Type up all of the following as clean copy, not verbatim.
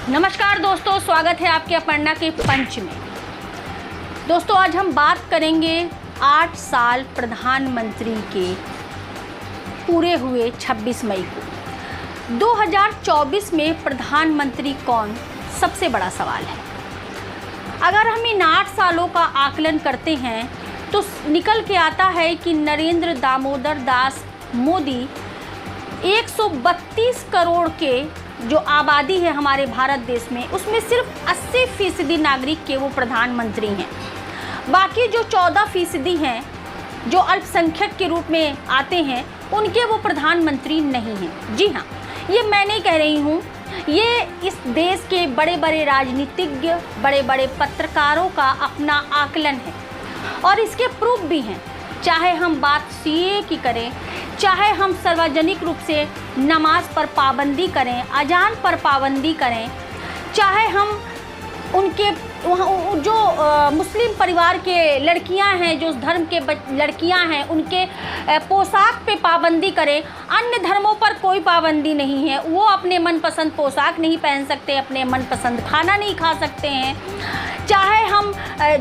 नमस्कार दोस्तों, स्वागत है आपके अपर्णा के पंच में। दोस्तों, आज हम बात करेंगे 8 साल प्रधानमंत्री के पूरे हुए 26 मई को। 2024 में प्रधानमंत्री कौन, सबसे बड़ा सवाल है। अगर हम इन 8 सालों का आकलन करते हैं तो निकल के आता है कि नरेंद्र दामोदर दास मोदी 132 करोड़ के जो आबादी है हमारे भारत देश में, उसमें सिर्फ 80% नागरिक के वो प्रधानमंत्री हैं। बाकी जो 14% हैं जो अल्पसंख्यक के रूप में आते हैं, उनके वो प्रधानमंत्री नहीं हैं। जी हाँ, ये मैं नहीं कह रही हूँ, ये इस देश के बड़े बड़े राजनीतिज्ञ, बड़े बड़े पत्रकारों का अपना आकलन है और इसके प्रूफ भी हैं। चाहे हम बात सीए की करें, चाहे हम सार्वजनिक रूप से नमाज पर पाबंदी करें, अजान पर पाबंदी करें, चाहे हम उनके जो मुस्लिम परिवार के लड़कियां हैं, जो धर्म के लड़कियां हैं, उनके पोशाक पे पाबंदी करें। अन्य धर्मों पर कोई पाबंदी नहीं है, वो अपने मनपसंद पोशाक नहीं पहन सकते, अपने मनपसंद खाना नहीं खा सकते हैं। चाहे हम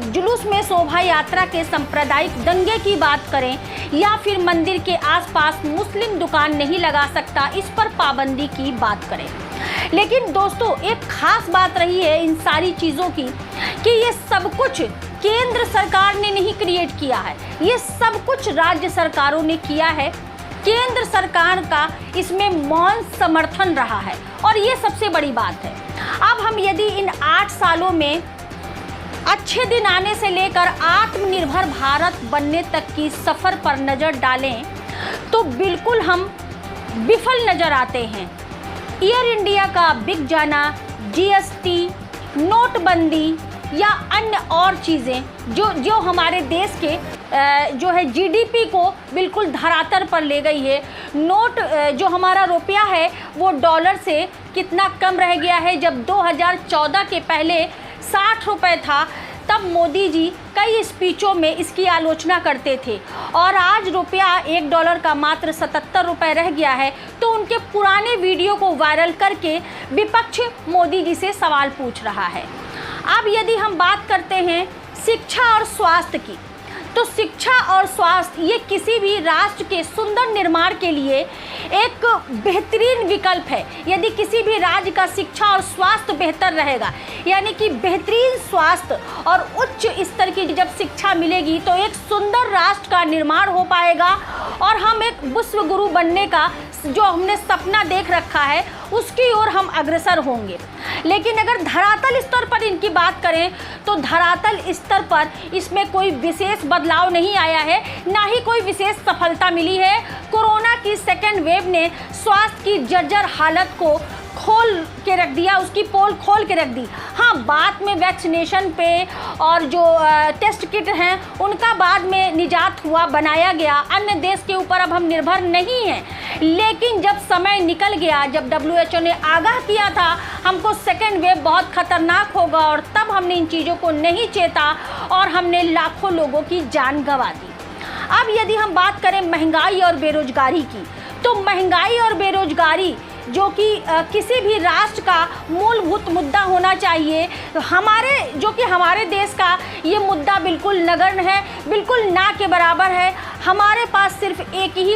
जुलूस में शोभा यात्रा के सांप्रदायिक दंगे की बात करें, या फिर मंदिर के आसपास मुस्लिम दुकान नहीं लगा सकता, इस पर पाबंदी की बात करें। लेकिन दोस्तों, एक खास बात रही है इन सारी चीज़ों की कि ये सब कुछ केंद्र सरकार ने नहीं क्रिएट किया है, ये सब कुछ राज्य सरकारों ने किया है। केंद्र सरकार का इसमें मौन समर्थन रहा है और ये सबसे बड़ी बात है। अब हम यदि इन 8 सालों में अच्छे दिन आने से लेकर आत्मनिर्भर भारत बनने तक की सफ़र पर नज़र डालें तो बिल्कुल हम विफल नज़र आते हैं। एयर इंडिया का बिक जाना, जीएसटी, नोटबंदी या अन्य और चीज़ें जो हमारे देश के जो है जीडीपी को बिल्कुल धरातल पर ले गई है। नोट जो हमारा रुपया है वो डॉलर से कितना कम रह गया है। जब 2014 के पहले 60 रुपये था, तब मोदी जी कई स्पीचों में इसकी आलोचना करते थे और आज रुपया $1 का मात्र 77 रुपये रह गया है। तो उनके पुराने वीडियो को वायरल करके विपक्ष मोदी जी से सवाल पूछ रहा है। अब यदि हम बात करते हैं शिक्षा और स्वास्थ्य की, तो शिक्षा और स्वास्थ्य ये किसी भी राष्ट्र के सुंदर निर्माण के लिए एक बेहतरीन विकल्प है। यदि किसी भी राज्य का शिक्षा और स्वास्थ्य बेहतर रहेगा, यानी कि बेहतरीन स्वास्थ्य और उच्च स्तर की जब शिक्षा मिलेगी, तो एक सुंदर राष्ट्र का निर्माण हो पाएगा और हम एक विश्व गुरु बनने का जो हमने सपना देख रखा है उसकी ओर हम अग्रसर होंगे। लेकिन अगर धरातल स्तर पर इनकी बात करें तो धरातल स्तर पर इसमें कोई विशेष बदलाव नहीं आया है, ना ही कोई विशेष सफलता मिली है। कोरोना की सेकेंड वेव ने स्वास्थ्य की जर्जर हालत को खोल के रख दिया, उसकी पोल खोल के रख दी। हाँ, बाद में वैक्सीनेशन पे और जो टेस्ट किट हैं उनका बाद में निजात हुआ, बनाया गया। अन्य देश के ऊपर अब हम निर्भर नहीं हैं। लेकिन जब समय निकल गया, जब WHO ने आगाह किया था हमको सेकेंड वेव बहुत खतरनाक होगा, और तब हमने इन चीज़ों को नहीं चेता और हमने लाखों लोगों की जान गंवा दी। अब यदि हम बात करें महंगाई और बेरोजगारी की, तो महंगाई और बेरोजगारी जो कि किसी भी राष्ट्र का मूलभूत मुद्दा होना चाहिए, हमारे देश का ये मुद्दा बिल्कुल नगण्य है, बिल्कुल ना के बराबर है। हमारे पास सिर्फ एक ही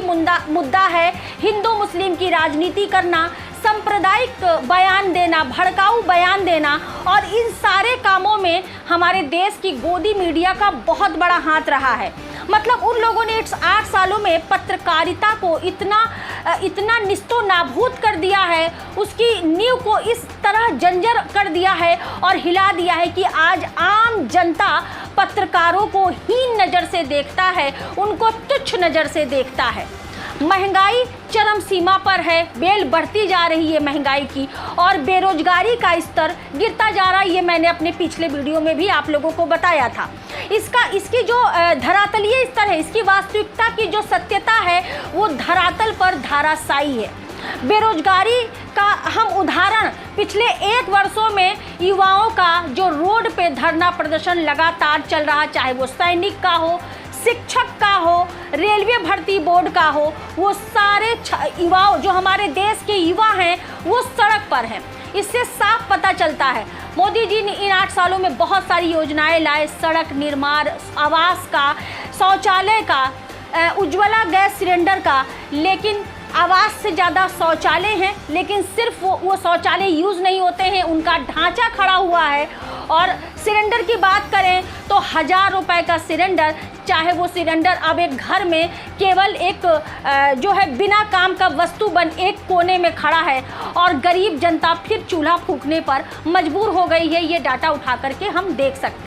मुद्दा है, हिंदू मुस्लिम की राजनीति करना, सांप्रदायिक बयान देना, भड़काऊ बयान देना, और इन सारे कामों में हमारे देश की गोदी मीडिया का बहुत बड़ा हाथ रहा है। मतलब उन लोगों ने 8 सालों में पत्रकारिता को इतना निस्तो नाबूद कर दिया है, उसकी नींव को इस तरह जंजर कर दिया है और हिला दिया है कि आज आम जनता पत्रकारों को हीन नज़र से देखता है, उनको तुच्छ नज़र से देखता है। महंगाई चरम सीमा पर है, बेल बढ़ती जा रही है महंगाई की, और बेरोजगारी का स्तर गिरता जा रहा है। ये मैंने अपने पिछले वीडियो में भी आप लोगों को बताया था। इसकी जो धरातलीय स्तर है, इसकी वास्तविकता की जो सत्यता है वो धरातल पर धाराशायी है। बेरोजगारी का हम उदाहरण पिछले 1 वर्षों में युवाओं का जो रोड पे धरना प्रदर्शन लगातार चल रहा, चाहे वो सैनिक का हो, शिक्षक का हो, रेलवे भर्ती बोर्ड का हो, वो सारे युवाओं जो हमारे देश के युवा हैं वो सड़क पर हैं। इससे साफ पता चलता है मोदी जी ने इन 8 सालों में बहुत सारी योजनाएं लाए, सड़क निर्माण, आवास का, शौचालय का, उज्ज्वला गैस सिलेंडर का, लेकिन आवास से ज़्यादा शौचालय हैं, लेकिन सिर्फ वो शौचालय यूज़ नहीं होते हैं, उनका ढांचा खड़ा हुआ है। और सिलेंडर की बात करें तो 1000 रुपए का सिलेंडर, चाहे वो सिलेंडर अब एक घर में केवल एक जो है बिना काम का वस्तु बन एक कोने में खड़ा है और गरीब जनता फिर चूल्हा फूंकने पर मजबूर हो गई है। ये डाटा उठा करके हम देख सकते हैं।